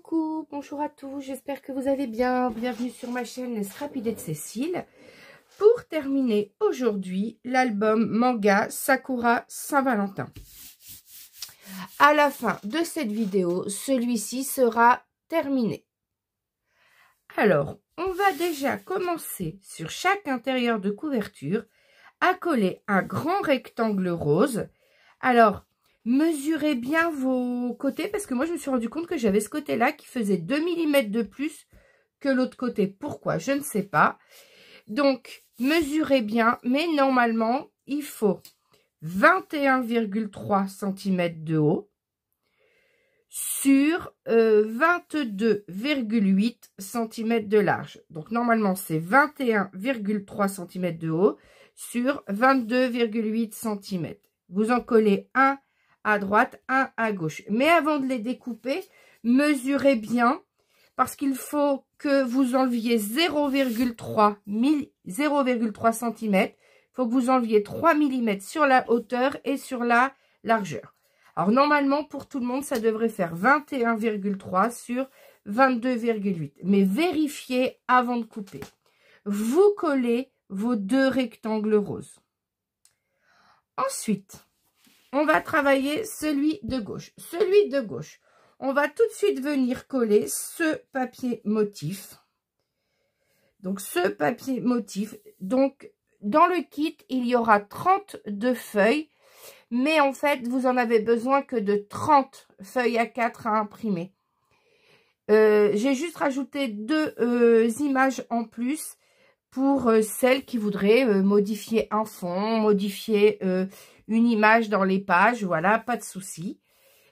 Coucou, bonjour à tous, j'espère que vous allez bien. Bienvenue sur ma chaîne Les Scrapidés de Cécile. Pour terminer aujourd'hui l'album manga Sakura Saint-Valentin. À la fin de cette vidéo, celui-ci sera terminé. Alors, on va déjà commencer sur chaque intérieur de couverture à coller un grand rectangle rose. Alors, mesurez bien vos côtés parce que moi je me suis rendu compte que j'avais ce côté-là qui faisait 2 mm de plus que l'autre côté. Pourquoi? Je ne sais pas. Donc, mesurez bien, mais normalement, il faut 21,3 cm de haut sur 22,8 cm de large. Donc, normalement, c'est 21,3 cm de haut sur 22,8 cm. Vous en collez un à droite, un à gauche. Mais avant de les découper, mesurez bien parce qu'il faut que vous enleviez 0,3 cm. Il faut que vous enleviez 3 mm sur la hauteur et sur la largeur. Alors, normalement, pour tout le monde, ça devrait faire 21,3 sur 22,8. Mais vérifiez avant de couper. Vous collez vos deux rectangles roses. Ensuite, on va travailler celui de gauche. Celui de gauche, on va tout de suite venir coller ce papier motif. Donc, ce papier motif. Donc, dans le kit, il y aura 32 feuilles. Mais en fait, vous en avez besoin que de 30 feuilles A4 à imprimer. J'ai juste rajouté deux images en plus pour celles qui voudraient modifier un fond, modifier une image dans les pages. Voilà, pas de souci.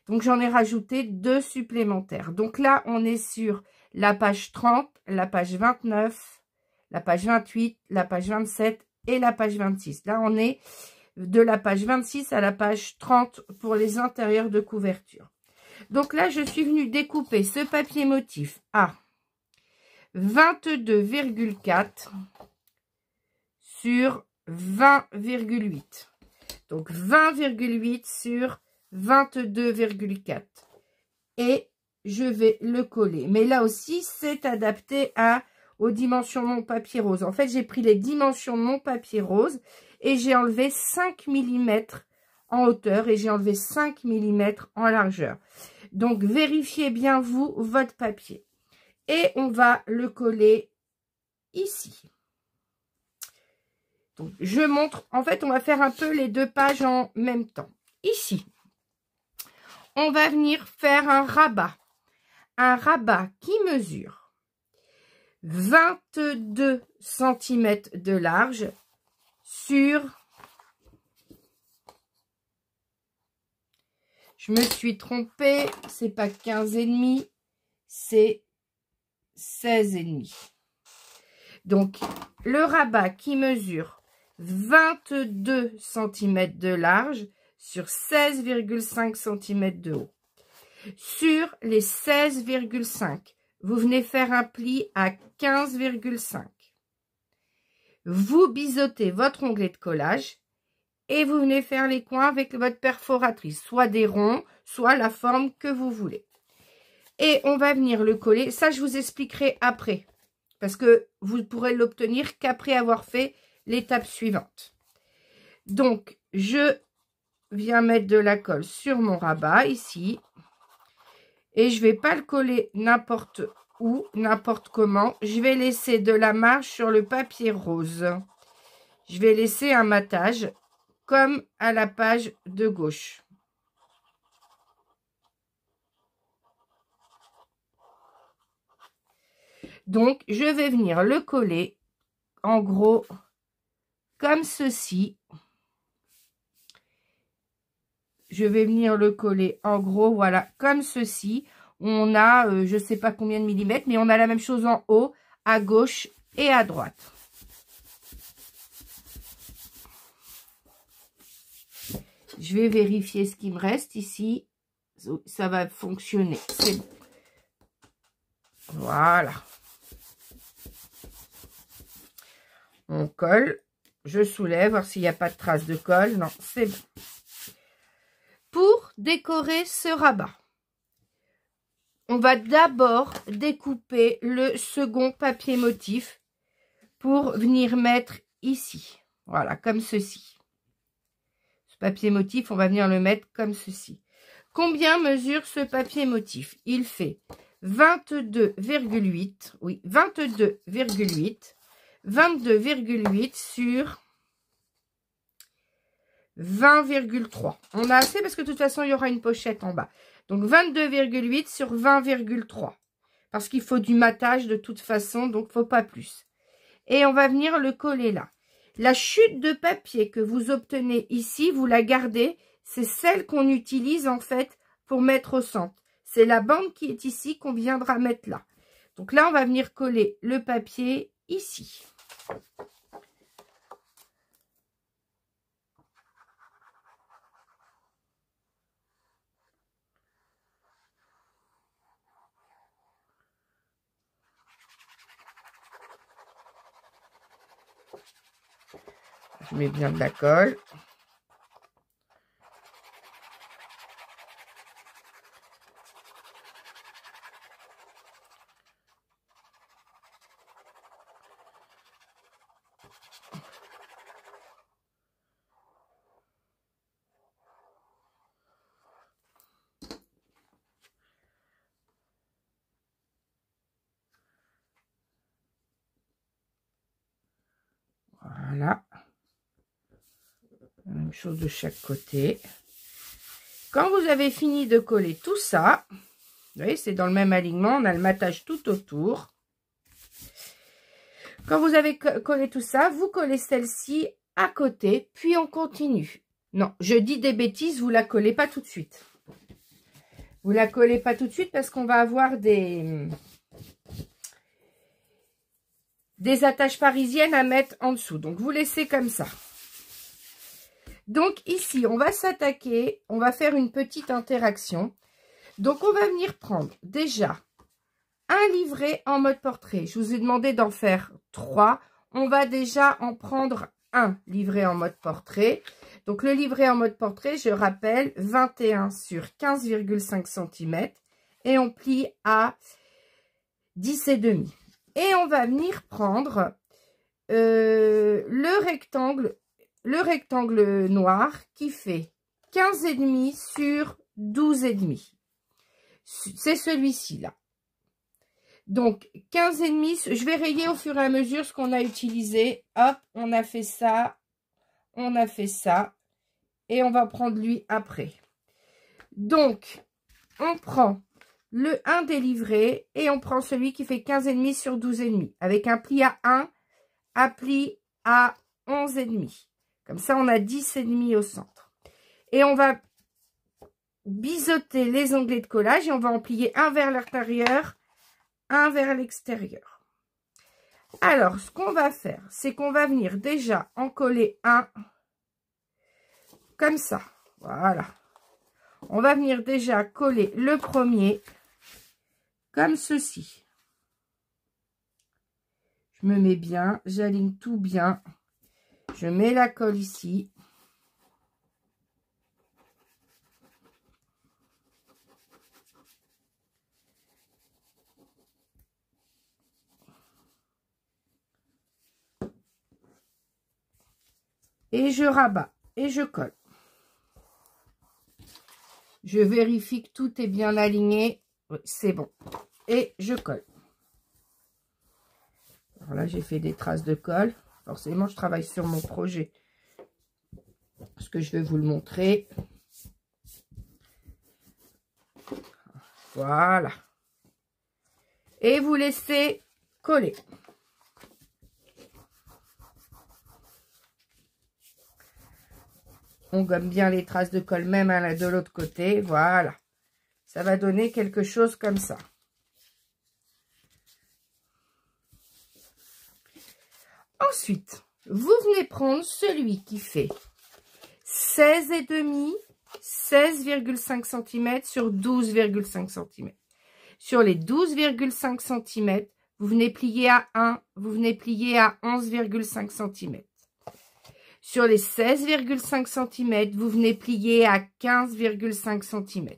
Donc, j'en ai rajouté deux supplémentaires. Donc là, on est sur la page 30, la page 29, la page 28, la page 27 et la page 26. Là, on est de la page 26 à la page 30 pour les intérieurs de couverture. Donc là, je suis venue découper ce papier motif à 22,4 sur 20,8. Donc 20,8 sur 22,4. Et je vais le coller. Mais là aussi, c'est adapté aux dimensions de mon papier rose. En fait, j'ai pris les dimensions de mon papier rose et j'ai enlevé 5 mm en hauteur et j'ai enlevé 5 mm en largeur. Donc, vérifiez bien, vous, votre papier. Et on va le coller ici. Donc, je montre. En fait, on va faire un peu les deux pages en même temps. Ici, on va venir faire un rabat. Un rabat qui mesure 22 cm de large sur... Je me suis trompée, c'est pas 15,5, c'est 16,5. Donc, le rabat qui mesure 22 cm de large sur 16,5 cm de haut. Sur les 16,5, vous venez faire un pli à 15,5. Vous biseautez votre onglet de collage et vous venez faire les coins avec votre perforatrice, soit des ronds, soit la forme que vous voulez. Et on va venir le coller. Ça, je vous expliquerai après, parce que vous ne pourrez l'obtenir qu'après avoir fait l'étape suivante. Donc, je viens mettre de la colle sur mon rabat, ici. Et je ne vais pas le coller n'importe où, n'importe comment. Je vais laisser de la marge sur le papier rose. Je vais laisser un matage comme à la page de gauche. Donc, je vais venir le coller en gros comme ceci. Je vais venir le coller en gros, voilà, comme ceci. On a, je ne sais pas combien de millimètres, mais on a la même chose en haut, à gauche et à droite. Je vais vérifier ce qui me reste ici. Ça va fonctionner. C'est bon. Voilà. On colle. Je soulève, voir s'il n'y a pas de trace de colle. Non, c'est bon. Pour décorer ce rabat, on va d'abord découper le second papier motif pour venir mettre ici. Voilà, comme ceci. Ce papier motif, on va venir le mettre comme ceci. Combien mesure ce papier motif? Il fait 22,8. Oui, 22,8. 22,8 sur 20,3. On a assez parce que de toute façon, il y aura une pochette en bas. Donc, 22,8 sur 20,3. Parce qu'il faut du matage de toute façon, donc il ne faut pas plus. Et on va venir le coller là. La chute de papier que vous obtenez ici, vous la gardez. C'est celle qu'on utilise en fait pour mettre au centre. C'est la bande qui est ici qu'on viendra mettre là. Donc là, on va venir coller le papier ici. Je mets bien de la colle. Voilà. La même chose de chaque côté. Quand vous avez fini de coller tout ça, vous voyez, c'est dans le même alignement, on a le matage tout autour. Quand vous avez collé tout ça, vous collez celle-ci à côté, puis on continue. Non, je dis des bêtises, vous la collez pas tout de suite. Vous la collez pas tout de suite parce qu'on va avoir des attaches parisiennes à mettre en dessous. Donc, vous laissez comme ça. Donc, ici, on va s'attaquer. On va faire une petite interaction. Donc, on va venir prendre déjà un livret en mode portrait. Je vous ai demandé d'en faire 3. On va déjà en prendre un livret en mode portrait. Donc, le livret en mode portrait, je rappelle, 21 sur 15,5 cm. Et on plie à 10,5. Et on va venir prendre le rectangle noir qui fait 15,5 sur 12,5. C'est celui-ci là. Donc 15,5, je vais rayer au fur et à mesure ce qu'on a utilisé. Hop, on a fait ça, on a fait ça. Et on va prendre lui après. Donc, on prend le 1 des livrets et on prend celui qui fait 15,5 sur 12,5 avec un pli à 1, un pli à 11,5. Comme ça, on a 10,5 au centre. Et on va biseauter les onglets de collage et on va en plier un vers l'intérieur, un vers l'extérieur. Alors, ce qu'on va faire, c'est qu'on va venir déjà en coller un comme ça. Voilà. On va venir déjà coller le premier comme ceci. Je me mets bien, j'aligne tout bien. Je mets la colle ici. Et je rabats et je colle. Je vérifie que tout est bien aligné. Oui, c'est bon. Et je colle. Alors là, j'ai fait des traces de colle. Forcément, je travaille sur mon projet. Parce que je vais vous le montrer. Voilà. Et vous laissez coller. On gomme bien les traces de colle même de l'autre côté. Voilà. Ça va donner quelque chose comme ça. Ensuite, vous venez prendre celui qui fait 16,5, 16,5 cm sur 12,5 cm. Sur les 12,5 cm, vous venez plier à 1, vous venez plier à 11,5 cm. Sur les 16,5 cm, vous venez plier à 15,5 cm.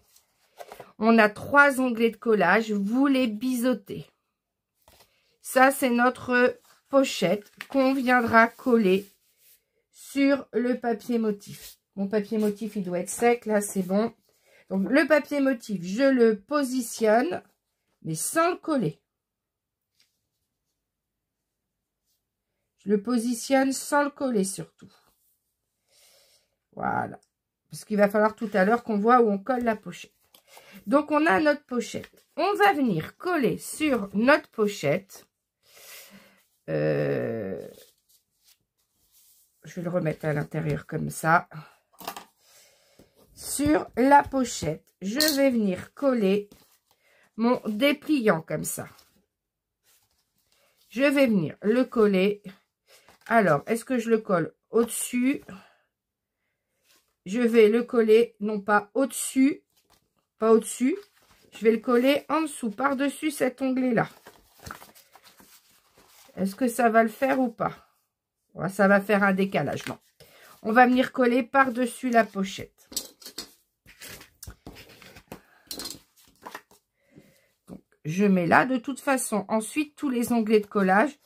On a 3 onglets de collage. Vous les biseautez. Ça, c'est notre pochette qu'on viendra coller sur le papier motif. Mon papier motif, il doit être sec. Là, c'est bon. Donc, le papier motif, je le positionne, mais sans le coller. Je le positionne sans le coller surtout. Voilà. Parce qu'il va falloir tout à l'heure qu'on voit où on colle la pochette. Donc, on a notre pochette. On va venir coller sur notre pochette. Je vais le remettre à l'intérieur comme ça. Sur la pochette, je vais venir coller mon dépliant comme ça. Je vais venir le coller. Alors, est-ce que je le colle au-dessus? Je vais le coller, non pas au-dessus, pas au-dessus. Je vais le coller en dessous, par-dessus cet onglet-là. Est-ce que ça va le faire ou pas? Ouais, ça va faire un décalage, non. On va venir coller par-dessus la pochette. Donc, je mets là. De toute façon, ensuite, tous les onglets de collage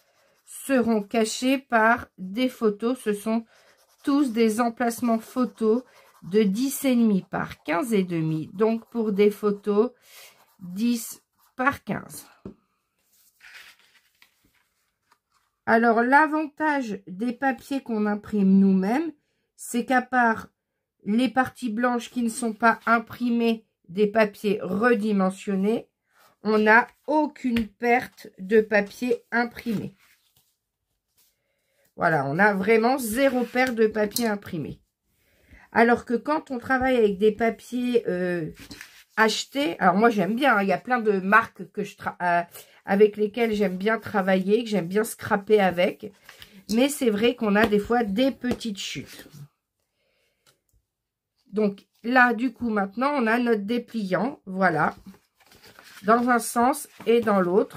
seront cachés par des photos. Ce sont tous des emplacements photos de 10,5 par 15,5. Donc, pour des photos 10 par 15. Alors, l'avantage des papiers qu'on imprime nous-mêmes, c'est qu'à part les parties blanches qui ne sont pas imprimées, des papiers redimensionnés, on n'a aucune perte de papier imprimé. Voilà, on a vraiment 0 perte de papier imprimé. Alors que quand on travaille avec des papiers achetés, alors moi j'aime bien, hein, il y a plein de marques que avec lesquelles j'aime bien travailler, que j'aime bien scraper avec. Mais c'est vrai qu'on a des fois des petites chutes. Donc là, du coup, maintenant, on a notre dépliant, voilà, dans un sens et dans l'autre.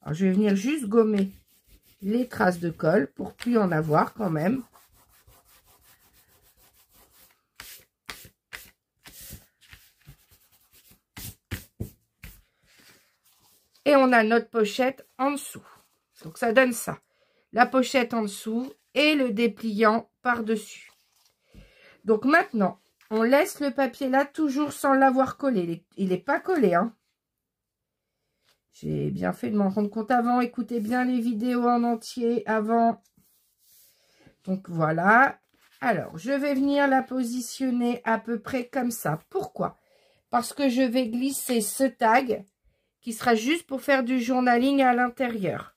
Alors, je vais venir juste gommer les traces de colle pour plus en avoir quand même. Et on a notre pochette en dessous. Donc, ça donne ça. La pochette en dessous et le dépliant par-dessus. Donc, maintenant, on laisse le papier là, toujours sans l'avoir collé. Il n'est pas collé, hein. J'ai bien fait de m'en rendre compte avant. Écoutez bien les vidéos en entier avant. Donc, voilà. Alors, je vais venir la positionner à peu près comme ça. Pourquoi? Parce que je vais glisser ce tag qui sera juste pour faire du journaling à l'intérieur.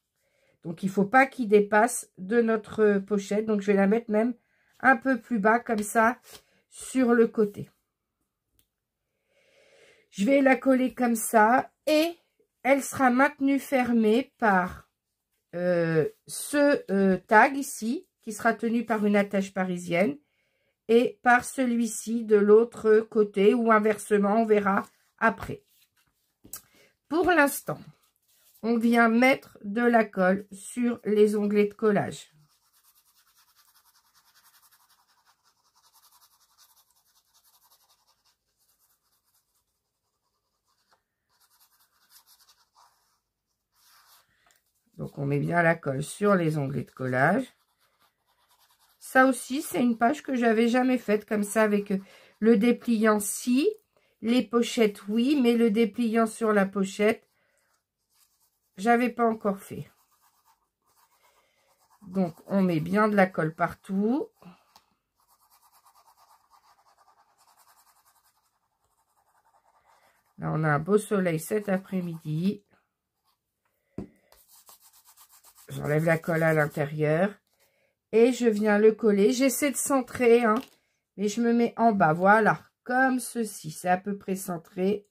Donc, il ne faut pas qu'il dépasse de notre pochette. Donc, je vais la mettre même un peu plus bas, comme ça, sur le côté. Je vais la coller comme ça. Et elle sera maintenue fermée par ce tag ici, qui sera tenu par une attache parisienne. Et par celui-ci de l'autre côté, ou inversement, on verra après. Pour l'instant, on vient mettre de la colle sur les onglets de collage. Donc, on met bien la colle sur les onglets de collage. Ça aussi, c'est une page que j'avais jamais faite comme ça avec le dépliant si. Les pochettes, oui, mais le dépliant sur la pochette, j'avais pas encore fait. Donc, on met bien de la colle partout. Là, on a un beau soleil cet après-midi. J'enlève la colle à l'intérieur. Et je viens le coller. J'essaie de centrer, hein, mais je me mets en bas. Voilà, comme ceci. C'est à peu près centré.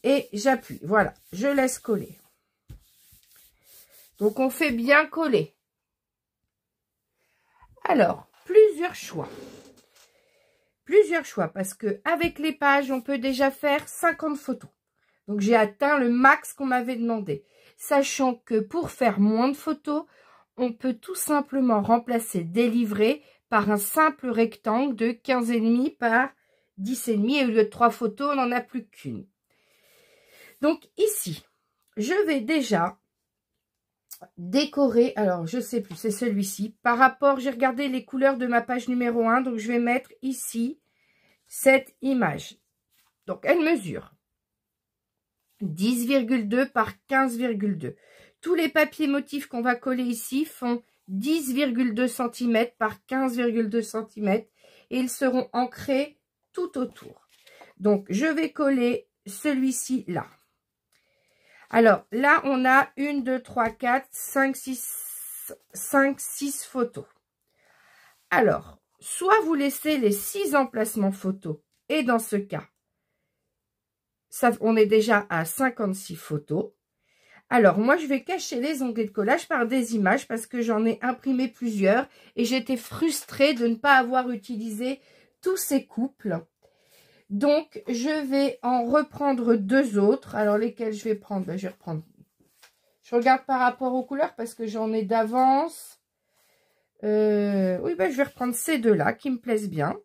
Et j'appuie. Voilà, je laisse coller. Donc, on fait bien coller. Alors, plusieurs choix. Plusieurs choix, parce que avec les pages, on peut déjà faire 50 photos. Donc, j'ai atteint le max qu'on m'avait demandé. Sachant que pour faire moins de photos, on peut tout simplement remplacer délivré par un simple rectangle de 15,5 par 10,5 et au lieu de 3 photos, on n'en a plus qu'une. Donc ici, je vais déjà décorer, alors je sais plus, c'est celui-ci. Par rapport, j'ai regardé les couleurs de ma page numéro 1, donc je vais mettre ici cette image. Donc elle mesure 10,2 par 15,2. Tous les papiers motifs qu'on va coller ici font 10,2 cm par 15,2 cm et ils seront ancrés tout autour. Donc je vais coller celui-ci là. Alors là on a 1, 2, 3, 4, 5, 6 photos. Alors soit vous laissez les 6 emplacements photos et dans ce cas ça, on est déjà à 56 photos. Alors, moi, je vais cacher les onglets de collage par des images parce que j'en ai imprimé plusieurs et j'étais frustrée de ne pas avoir utilisé tous ces couples. Donc, je vais en reprendre 2 autres. Alors, lesquels je vais prendre? Ben, je vais reprendre. Je regarde par rapport aux couleurs parce que j'en ai d'avance. Oui, ben, je vais reprendre ces 2-là qui me plaisent bien.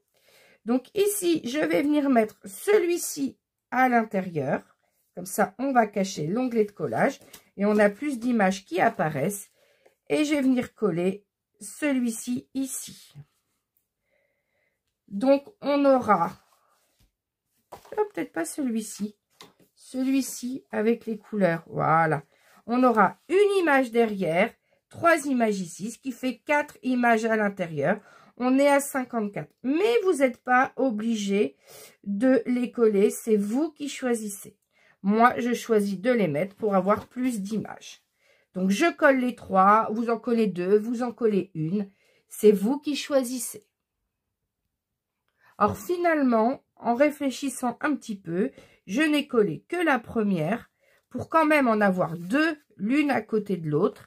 Donc, ici, je vais venir mettre celui-ci à l'intérieur. Comme ça, on va cacher l'onglet de collage et on a plus d'images qui apparaissent. Et je vais venir coller celui-ci ici. Donc, on aura, oh, peut-être pas celui-ci, celui-ci avec les couleurs. Voilà. On aura une image derrière, 3 images ici, ce qui fait 4 images à l'intérieur. On est à 54. Mais vous n'êtes pas obligé de les coller. C'est vous qui choisissez. Moi, je choisis de les mettre pour avoir plus d'images. Donc, je colle les 3. Vous en collez 2. Vous en collez une. C'est vous qui choisissez. Alors, finalement, en réfléchissant un petit peu, je n'ai collé que la première pour quand même en avoir 2, l'une à côté de l'autre.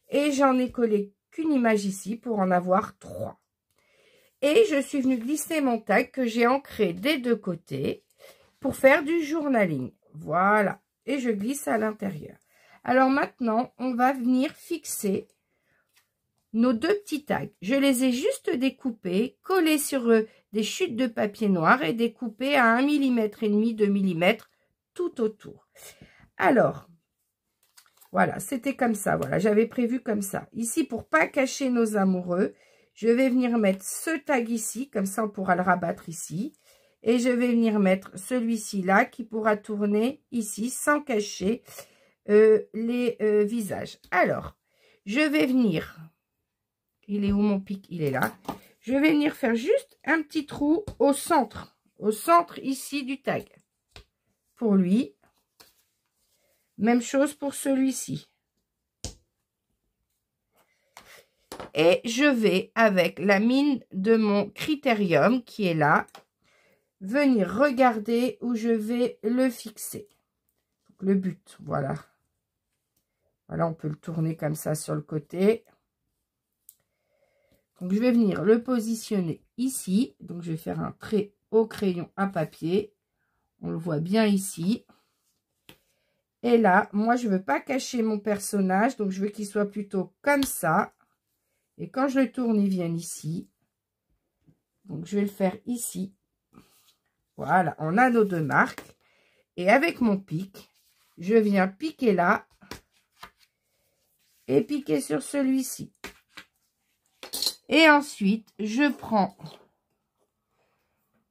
Et j'en ai collé qu'une image ici pour en avoir 3. Et je suis venue glisser mon tag que j'ai ancré des 2 côtés pour faire du journaling. Voilà. Et je glisse à l'intérieur. Alors maintenant, on va venir fixer nos 2 petits tags. Je les ai juste découpés, collés sur des chutes de papier noir et découpés à 1,5 mm, 2 mm tout autour. Alors, voilà, c'était comme ça. Voilà, j'avais prévu comme ça. Ici, pour pas cacher nos amoureux, je vais venir mettre ce tag ici, comme ça on pourra le rabattre ici. Et je vais venir mettre celui-ci là, qui pourra tourner ici, sans cacher les visages. Alors, je vais venir, il est où mon pic? Il est là. Je vais venir faire juste un petit trou au centre ici du tag. Pour lui, même chose pour celui-ci. Et je vais, avec la mine de mon critérium qui est là, venir regarder où je vais le fixer. Donc, le but, voilà. Voilà, on peut le tourner comme ça sur le côté. Donc, je vais venir le positionner ici. Donc, je vais faire un trait au crayon à papier. On le voit bien ici. Et là, moi, je ne veux pas cacher mon personnage. Donc, je veux qu'il soit plutôt comme ça. Et quand je le tourne, il vient ici. Donc, je vais le faire ici. Voilà, on a nos 2 marques. Et avec mon pic, je viens piquer là. Et piquer sur celui-ci. Et ensuite, je prends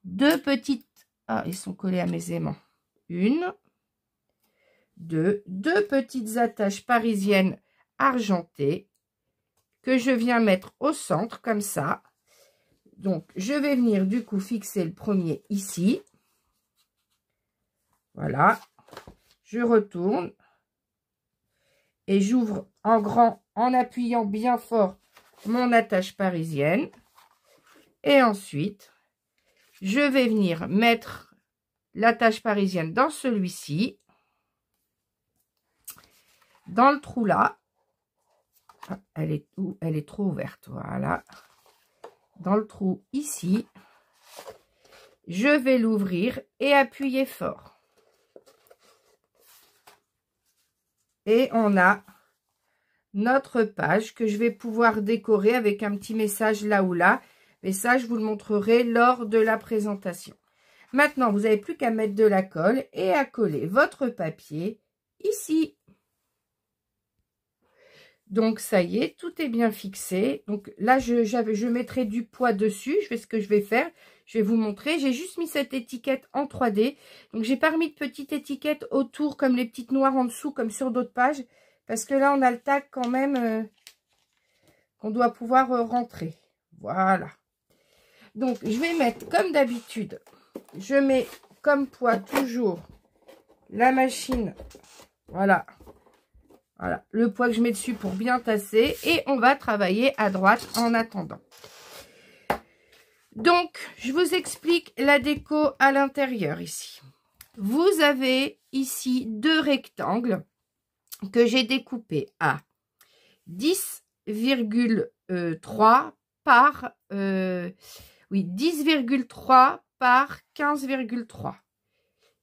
2 petites... Ah, ils sont collés à mes aimants. 1, 2 petites attaches parisiennes argentées que je viens mettre au centre, comme ça. Donc, je vais venir du coup fixer le premier ici. Voilà. Je retourne. Et j'ouvre en grand, en appuyant bien fort mon attache parisienne. Et ensuite, je vais venir mettre l'attache parisienne dans celui-ci. Dans le trou là. Elle est trop ouverte, voilà. Dans le trou ici, je vais l'ouvrir et appuyer fort. Et on a notre page que je vais pouvoir décorer avec un petit message là ou là. Mais ça, je vous le montrerai lors de la présentation. Maintenant, vous n'avez plus qu'à mettre de la colle et à coller votre papier ici. Donc, ça y est, tout est bien fixé. Donc là, je mettrai du poids dessus. Ce que je vais faire. Je vais vous montrer. J'ai juste mis cette étiquette en 3D. Donc, j'ai pas remis de petites étiquettes autour, comme les petites noires en dessous, comme sur d'autres pages. Parce que là, on a le tag quand même qu'on doit pouvoir rentrer. Voilà. Donc, je vais mettre, comme d'habitude, je mets comme poids toujours la machine. Voilà. Voilà, le poids que je mets dessus pour bien tasser. Et on va travailler à droite en attendant. Donc, je vous explique la déco à l'intérieur ici. Vous avez ici 2 rectangles que j'ai découpés à 10,3 par 10,3 par 15,3.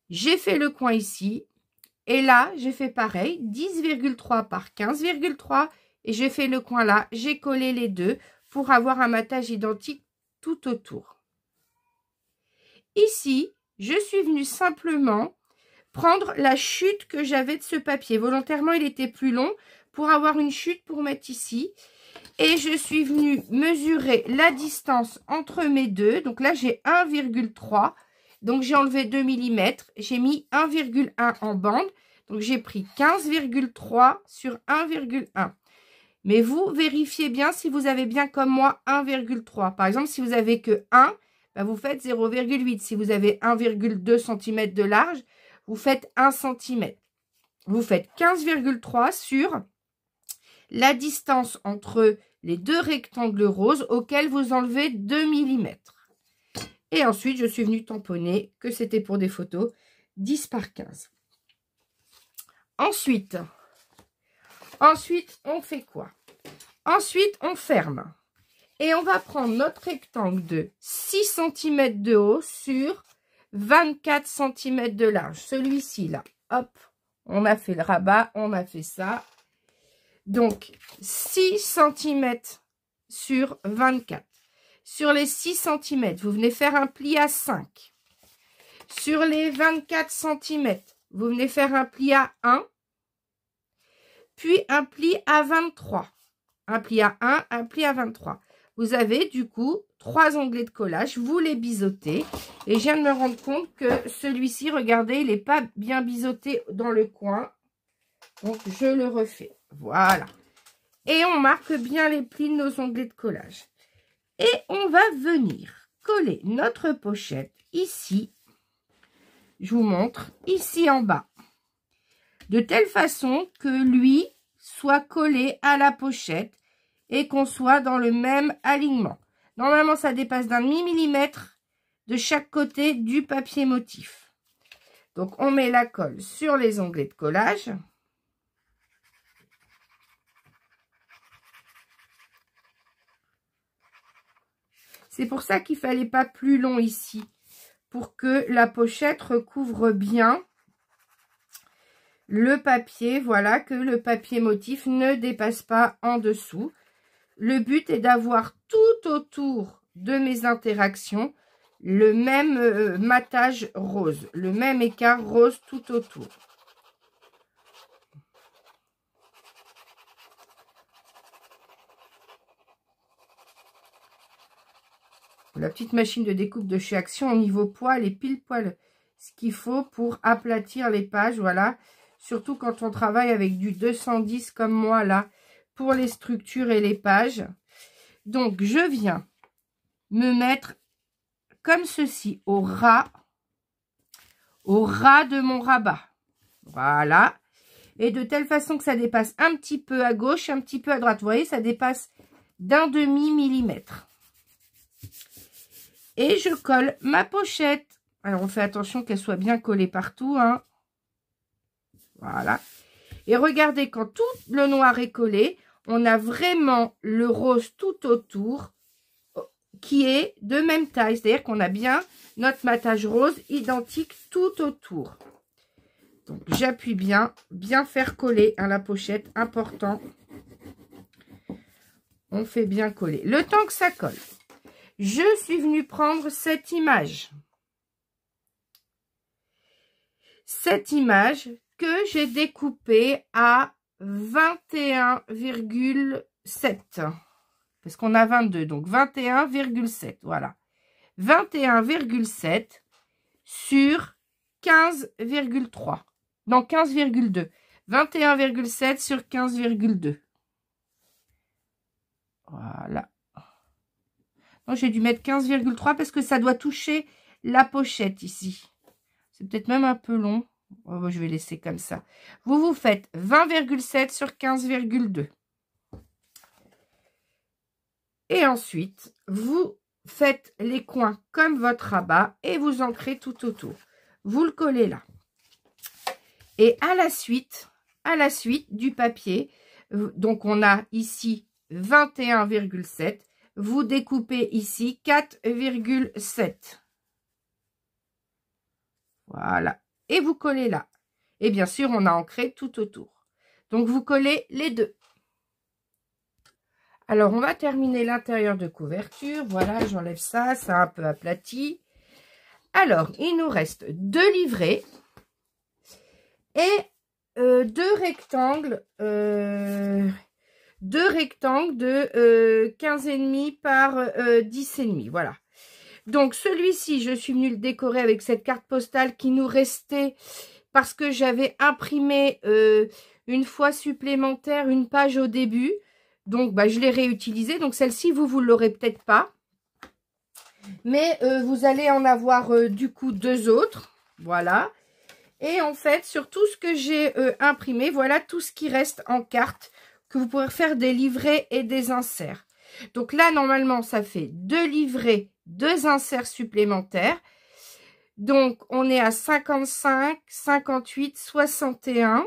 J'ai fait le coin ici. Et là, j'ai fait pareil, 10,3 par 15,3. Et j'ai fait le coin là. J'ai collé les deux pour avoir un matage identique tout autour. Ici, je suis venue simplement prendre la chute que j'avais de ce papier. Volontairement, il était plus long pour avoir une chute pour mettre ici. Et je suis venue mesurer la distance entre mes deux. Donc là, j'ai 1,3. Donc, j'ai enlevé 2 mm. J'ai mis 1,1 en bande. Donc, j'ai pris 15,3 sur 1,1. Mais vous, vérifiez bien si vous avez bien comme moi 1,3. Par exemple, si vous avez que 1, bah vous faites 0,8. Si vous avez 1,2 cm de large, vous faites 1 cm. Vous faites 15,3 sur la distance entre les 2 rectangles roses auxquels vous enlevez 2 mm. Et ensuite, je suis venue tamponner, que c'était pour des photos, 10 par 15. Ensuite, on fait quoi? Ensuite, on ferme. Et on va prendre notre rectangle de 6 cm de haut sur 24 cm de large. Celui-ci, là. Hop, on a fait le rabat, on a fait ça. Donc, 6 cm sur 24. Sur les 6 cm, vous venez faire un pli à 5. Sur les 24 cm, vous venez faire un pli à 1. Puis un pli à 23. Un pli à 1, un pli à 23. Vous avez du coup 3 onglets de collage. Vous les biseautez. Et je viens de me rendre compte que celui-ci, regardez, il n'est pas bien biseauté dans le coin. Donc, je le refais. Voilà. Et on marque bien les plis de nos onglets de collage. Et on va venir coller notre pochette ici. Je vous montre ici en bas. De telle façon que lui soit collé à la pochette et qu'on soit dans le même alignement. Normalement, ça dépasse d'un demi-millimètre de chaque côté du papier motif. Donc, on met la colle sur les onglets de collage. C'est pour ça qu'il ne fallait pas plus long ici, pour que la pochette recouvre bien le papier, voilà, que le papier motif ne dépasse pas en dessous. Le but est d'avoir tout autour de mes interactions le même matage rose, le même écart rose tout autour. La petite machine de découpe de chez Action, au niveau poids, elle est pile poil ce qu'il faut pour aplatir les pages, voilà. Surtout quand on travaille avec du 210 comme moi là, pour les structures et les pages. Donc, je viens me mettre comme ceci, au ras de mon rabat. Voilà. Et de telle façon que ça dépasse un petit peu à gauche, un petit peu à droite. Vous voyez, ça dépasse d'un demi-millimètre. Et je colle ma pochette. Alors, on fait attention qu'elle soit bien collée partout, hein. Voilà. Et regardez, quand tout le noir est collé, on a vraiment le rose tout autour qui est de même taille. C'est-à-dire qu'on a bien notre matage rose identique tout autour. Donc, j'appuie bien, bien faire coller à la pochette, important. On fait bien coller. Le temps que ça colle, je suis venue prendre cette image. Cette image que j'ai découpée à 21,7. Parce qu'on a 22, donc 21,7. Voilà. 21,7 sur 15,3. Non, 15,2. 21,7 sur 15,2. Voilà. J'ai dû mettre 15,3 parce que ça doit toucher la pochette ici. C'est peut-être même un peu long. Oh, je vais laisser comme ça. Vous faites 20,7 sur 15,2. Et ensuite, vous faites les coins comme votre rabat et vous ancrez tout autour. Vous le collez là. Et à la suite du papier, donc on a ici 21,7. Vous découpez ici 4,7. Voilà. Et vous collez là. Et bien sûr, on a ancré tout autour. Donc, vous collez les deux. Alors, on va terminer l'intérieur de couverture. Voilà, j'enlève ça. C'est un peu aplati. Alors, il nous reste 2 livrets et 2 rectangles. 2 rectangles de 15,5 par 10,5. Voilà. Donc, celui-ci, je suis venue le décorer avec cette carte postale qui nous restait parce que j'avais imprimé une fois supplémentaire une page au début. Donc, bah, je l'ai réutilisée. Donc, celle-ci, vous ne l'aurez peut-être pas. Mais vous allez en avoir du coup 2 autres. Voilà. Et en fait, sur tout ce que j'ai imprimé, voilà tout ce qui reste en carte que vous pourrez faire des livrets et des inserts. Donc là, normalement, ça fait 2 livrets, 2 inserts supplémentaires. Donc, on est à 55, 58, 61,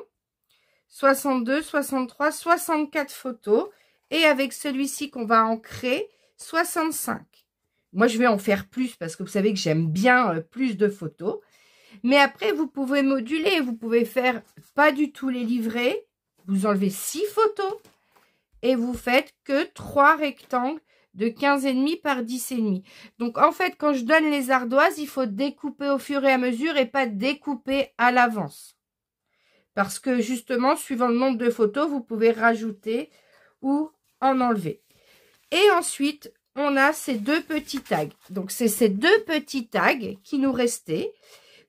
62, 63, 64 photos. Et avec celui-ci qu'on va ancrer, 65. Moi, je vais en faire plus parce que vous savez que j'aime bien plus de photos. Mais après, vous pouvez moduler. Vous pouvez faire pas du tout les livrets. Vous enlevez 6 photos. Et vous faites que 3 rectangles de 15,5 par 10,5. Donc, en fait, quand je donne les ardoises, il faut découper au fur et à mesure et pas découper à l'avance. Parce que, justement, suivant le nombre de photos, vous pouvez rajouter ou en enlever. Et ensuite, on a ces 2 petits tags. Donc, c'est ces 2 petits tags qui nous restaient,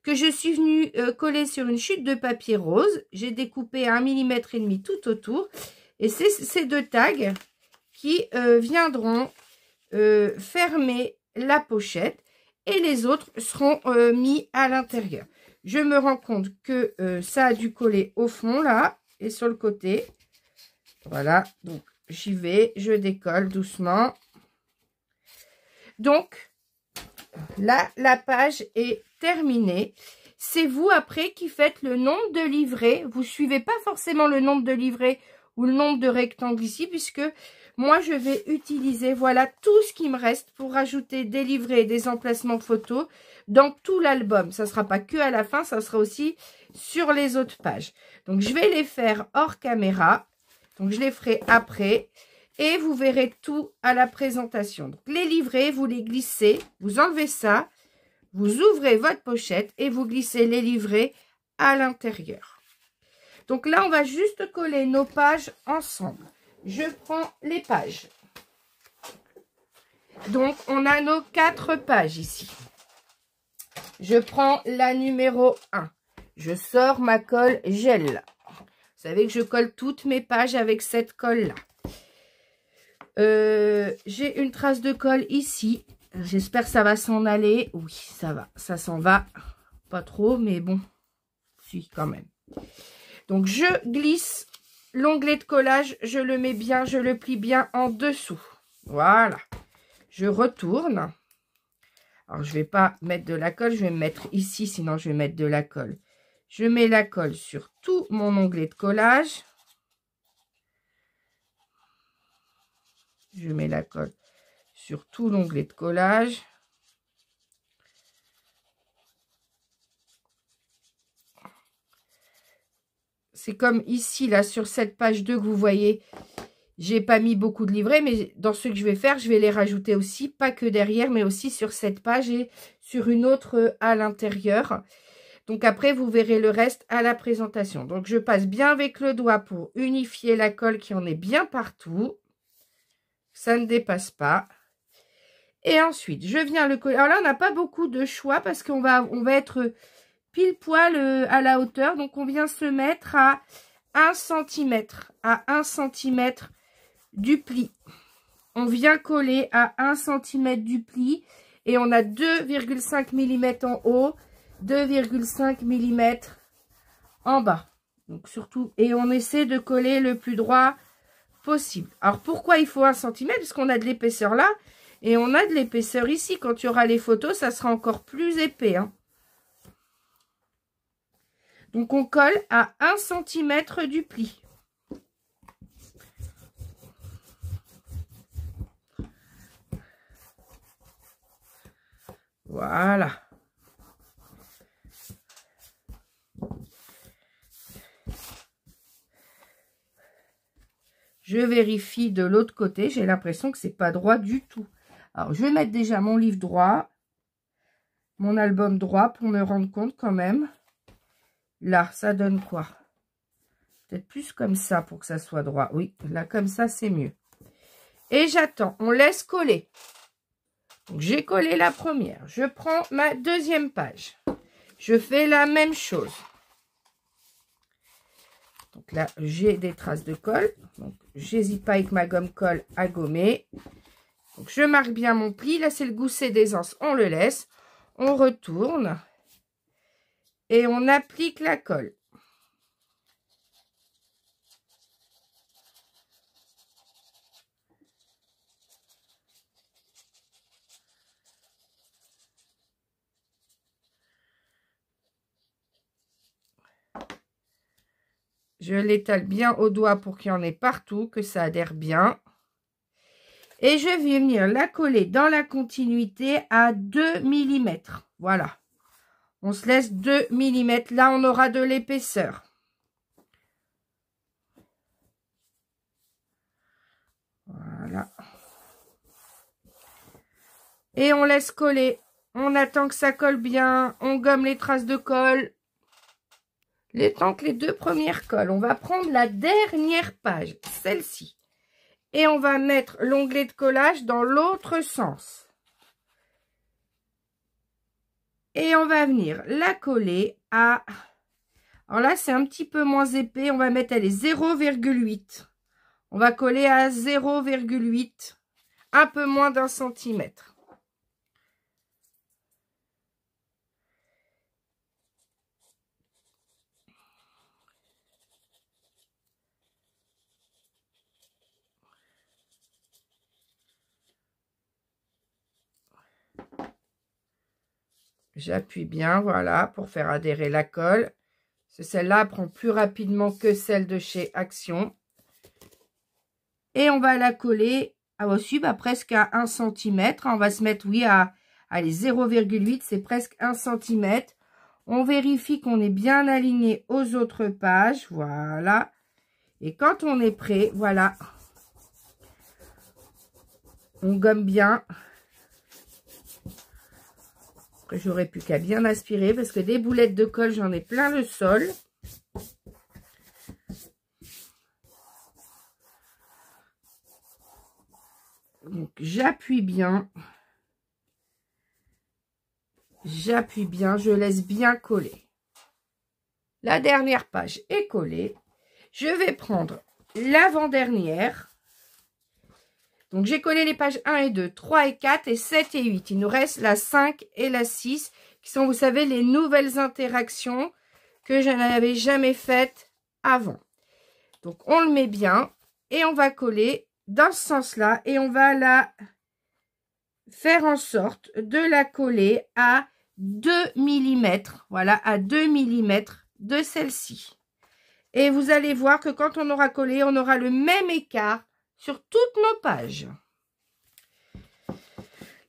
que je suis venue coller sur une chute de papier rose. J'ai découpé à 1,5 mm tout autour. Et c'est ces 2 tags qui viendront fermer la pochette et les autres seront mis à l'intérieur. Je me rends compte que ça a dû coller au fond là et sur le côté. Voilà, donc j'y vais, je décolle doucement. Donc là, la page est terminée. C'est vous après qui faites le nombre de livrets. Vous ne suivez pas forcément le nombre de livrets ou le nombre de rectangles ici, puisque moi, je vais utiliser, voilà, tout ce qui me reste pour rajouter des livrets et des emplacements photos dans tout l'album. Ça ne sera pas que à la fin, ça sera aussi sur les autres pages. Donc, je vais les faire hors caméra. Donc, je les ferai après. Et vous verrez tout à la présentation. Donc, les livrets, vous les glissez. Vous enlevez ça. Vous ouvrez votre pochette et vous glissez les livrets à l'intérieur. Donc là, on va juste coller nos pages ensemble. Je prends les pages. Donc, on a nos 4 pages ici. Je prends la numéro 1. Je sors ma colle gel. Vous savez que je colle toutes mes pages avec cette colle-là. J'ai une trace de colle ici. J'espère que ça va s'en aller. Oui, ça va. Ça s'en va. Pas trop, mais bon. Si, quand même. Donc, je glisse l'onglet de collage. Je le mets bien, je le plie bien en dessous. Voilà. Je retourne. Alors, je ne vais pas mettre de la colle. Je vais me mettre ici, sinon je vais mettre de la colle. Je mets la colle sur tout mon onglet de collage. Je mets la colle sur tout l'onglet de collage. C'est comme ici, là, sur cette page 2 que vous voyez, J'ai pas mis beaucoup de livrets, mais dans ceux que je vais faire, je vais les rajouter aussi, pas que derrière, mais aussi sur cette page et sur une autre à l'intérieur. Donc après, vous verrez le reste à la présentation. Donc je passe bien avec le doigt pour unifier la colle qui en est bien partout. Ça ne dépasse pas. Et ensuite, je viens le coller. Alors là, on n'a pas beaucoup de choix parce qu'on va être pile poil à la hauteur. Donc on vient se mettre à 1 cm. À 1 cm du pli. On vient coller à 1 cm du pli. Et on a 2,5 mm en haut. 2,5 mm en bas. Donc surtout, et on essaie de coller le plus droit possible. Alors pourquoi il faut 1 cm? Parce qu'on a de l'épaisseur là et on a de l'épaisseur ici. Quand il y aura les photos, ça sera encore plus épais. Hein. Donc on colle à 1 cm du pli. Voilà. Je vérifie de l'autre côté. J'ai l'impression que c'est pas droit du tout. Alors, je vais mettre déjà mon livre droit. Mon album droit pour me rendre compte quand même. Là, ça donne quoi? Peut-être plus comme ça pour que ça soit droit. Oui, là, comme ça, c'est mieux. Et j'attends. On laisse coller. Donc, j'ai collé la première. Je prends ma deuxième page. Je fais la même chose. Donc là, j'ai des traces de colle. Donc, j'hésite pas avec ma gomme colle à gommer. Donc, je marque bien mon pli. Là, c'est le gousset d'aisance. On le laisse. On retourne. Et on applique la colle. Je l'étale bien au doigt pour qu'il y en ait partout, que ça adhère bien. Et je vais venir la coller dans la continuité à 2 mm. Voilà. On se laisse 2 mm. Là, on aura de l'épaisseur. Voilà. Et on laisse coller. On attend que ça colle bien. On gomme les traces de colle. Les temps que les deux premières collent. On va prendre la dernière page, celle-ci. Et on va mettre l'onglet de collage dans l'autre sens. Et on va venir la coller à... Alors là, c'est un petit peu moins épais. On va mettre, elle est 0,8. On va coller à 0,8. Un peu moins d'1 centimètre. J'appuie bien, voilà, pour faire adhérer la colle. Celle-là prend plus rapidement que celle de chez Action. Et on va la coller aussi presque à 1 cm. On va se mettre, oui, à allez, 0,8, c'est presque 1 cm. On vérifie qu'on est bien aligné aux autres pages. Voilà. Et quand on est prêt, voilà. On gomme bien. Après, j'aurais plus qu'à bien aspirer parce que des boulettes de colle, j'en ai plein le sol. Donc, j'appuie bien. J'appuie bien, je laisse bien coller. La dernière page est collée. Je vais prendre l'avant-dernière. Donc, j'ai collé les pages 1 et 2, 3 et 4 et 7 et 8. Il nous reste la 5 et la 6 qui sont, vous savez, les nouvelles interactions que je n'avais jamais faites avant. Donc, on le met bien et on va coller dans ce sens-là et on va la faire en sorte de la coller à 2 mm. Voilà, à 2 mm de celle-ci. Et vous allez voir que quand on aura collé, on aura le même écart sur toutes nos pages.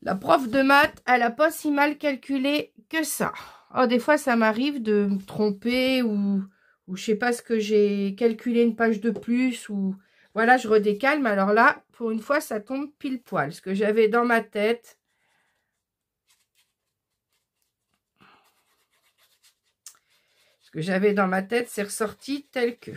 La prof de maths, elle n'a pas si mal calculé que ça. Oh, des fois, ça m'arrive de me tromper ou je sais pas ce que j'ai calculé une page de plus ou Voilà, je redécale, mais alors là, pour une fois, ça tombe pile poil. Ce que j'avais dans ma tête. Ce que j'avais dans ma tête, c'est ressorti tel que.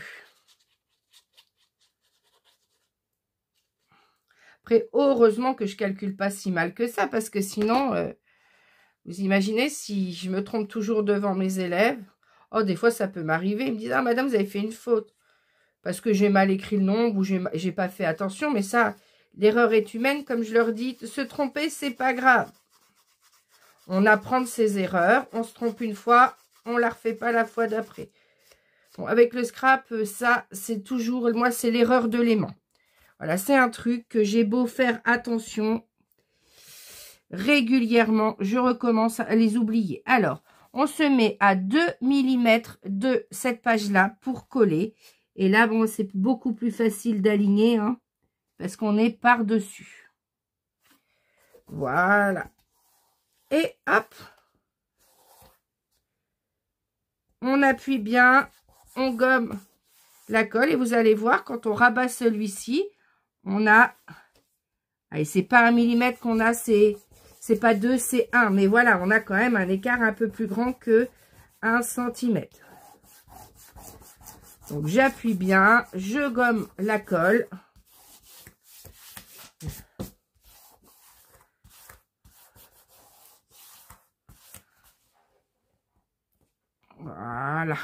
Après, heureusement que je calcule pas si mal que ça, parce que sinon, vous imaginez si je me trompe toujours devant mes élèves. Oh, des fois, ça peut m'arriver. Ils me disent, ah, madame, vous avez fait une faute. Parce que j'ai mal écrit le nombre ou j'ai pas fait attention. Mais ça, l'erreur est humaine. Comme je leur dis, se tromper, c'est pas grave. On apprend de ses erreurs. On se trompe une fois, on la refait pas la fois d'après. Bon, avec le scrap, ça, c'est toujours... Moi, c'est l'erreur de l'aimant. Voilà, c'est un truc que j'ai beau faire attention. Régulièrement, je recommence à les oublier. Alors, on se met à 2 mm de cette page-là pour coller. Et là, bon, c'est beaucoup plus facile d'aligner, hein, parce qu'on est par-dessus. Voilà. Et hop. On appuie bien, on gomme la colle. Et vous allez voir, quand on rabat celui-ci, on a... Allez, c'est pas 1 mm qu'on a, c'est pas 2, c'est 1. Mais voilà, on a quand même un écart un peu plus grand que 1 cm. Donc, j'appuie bien, je gomme la colle. Voilà.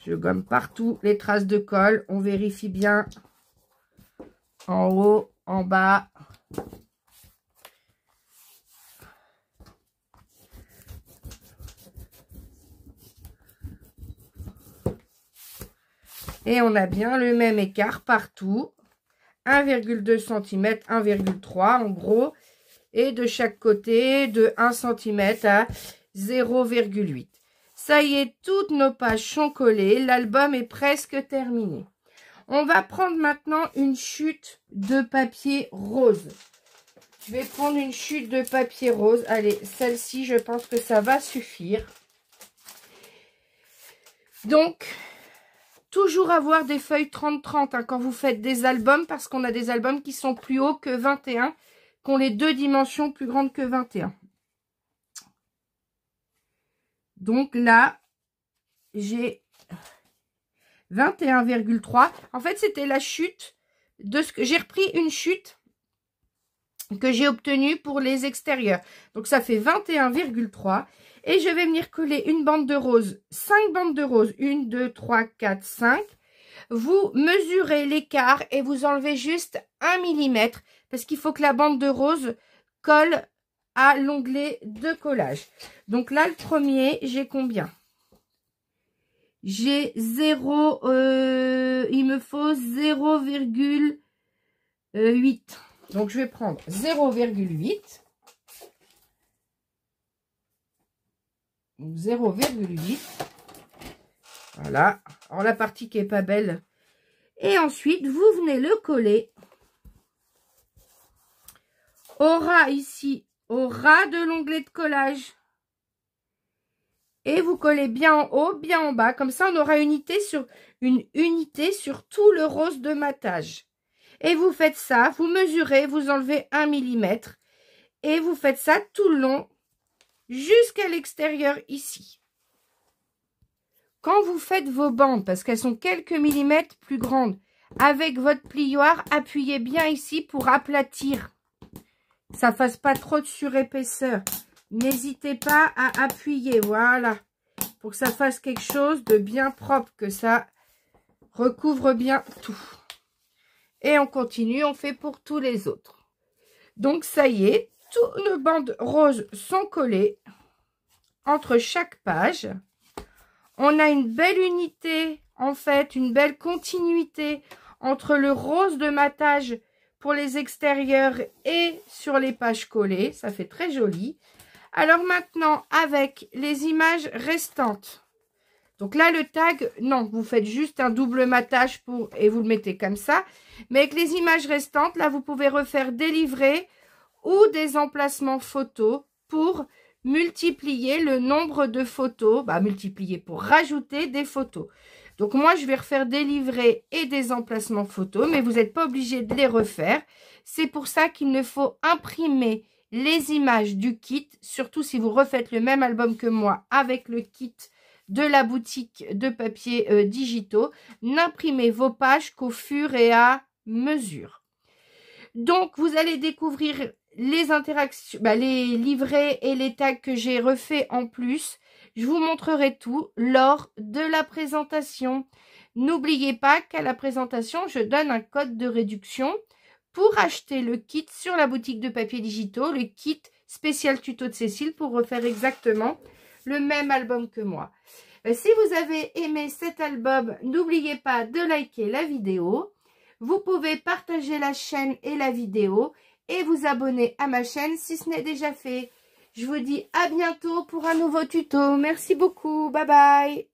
Je gomme partout les traces de colle. On vérifie bien en haut, en bas. Et on a bien le même écart partout. 1,2 cm, 1,3 en gros. Et de chaque côté, de 1 cm à 0,8. Ça y est, toutes nos pages sont collées. L'album est presque terminé. On va prendre maintenant une chute de papier rose. Je vais prendre une chute de papier rose. Allez, celle-ci, je pense que ça va suffire. Donc, toujours avoir des feuilles 30-30 hein, quand vous faites des albums, parce qu'on a des albums qui sont plus hauts que 21, qui ont les 2 dimensions plus grandes que 21. Donc là, j'ai 21,3. En fait, c'était la chute de ce que j'ai repris une chute que j'ai obtenue pour les extérieurs. Donc, ça fait 21,3. Et je vais venir coller une bande de rose, 5 bandes de rose. 1, 2, 3, 4, 5. Vous mesurez l'écart et vous enlevez juste 1 mm parce qu'il faut que la bande de rose colle à l'onglet de collage. Donc là, le premier, j'ai combien? J'ai 0, il me faut 0,8. Donc, je vais prendre 0,8. 0,8. Voilà. Alors, la partie qui est pas belle. Et ensuite, vous venez le coller au ras ici, au ras de l'onglet de collage. Et vous collez bien en haut, bien en bas. Comme ça, on aura une unité sur tout le rose de matage. Et vous faites ça, vous mesurez, vous enlevez 1 mm. Et vous faites ça tout le long, jusqu'à l'extérieur ici. Quand vous faites vos bandes, parce qu'elles sont quelques millimètres plus grandes, avec votre plioir, appuyez bien ici pour aplatir. Ça ne fasse pas trop de surépaisseur. N'hésitez pas à appuyer, voilà, pour que ça fasse quelque chose de bien propre, que ça recouvre bien tout. Et on continue, on fait pour tous les autres. Donc ça y est, toutes nos bandes roses sont collées entre chaque page. On a une belle unité, en fait, une belle continuité entre le rose de matage pour les extérieurs et sur les pages collées. Ça fait très joli. Alors maintenant, avec les images restantes. Donc là, le tag, non, vous faites juste un double matage et vous le mettez comme ça. Mais avec les images restantes, là, vous pouvez refaire des livrets ou des emplacements photos pour multiplier le nombre de photos. Multiplier pour rajouter des photos. Donc moi, je vais refaire des livrets et des emplacements photos, mais vous n'êtes pas obligé de les refaire. C'est pour ça qu'il ne faut imprimer les images du kit, surtout si vous refaites le même album que moi avec le kit de la boutique de papier digitaux. N'imprimez vos pages qu'au fur et à mesure. Donc, vous allez découvrir les interactions, les livrets et les tags que j'ai refaits en plus. Je vous montrerai tout lors de la présentation. N'oubliez pas qu'à la présentation, je donne un code de réduction pour acheter le kit sur la boutique de papier digitaux, le kit spécial tuto de Cécile pour refaire exactement le même album que moi. Si vous avez aimé cet album, n'oubliez pas de liker la vidéo. Vous pouvez partager la chaîne et la vidéo et vous abonner à ma chaîne si ce n'est déjà fait. Je vous dis à bientôt pour un nouveau tuto. Merci beaucoup. Bye bye.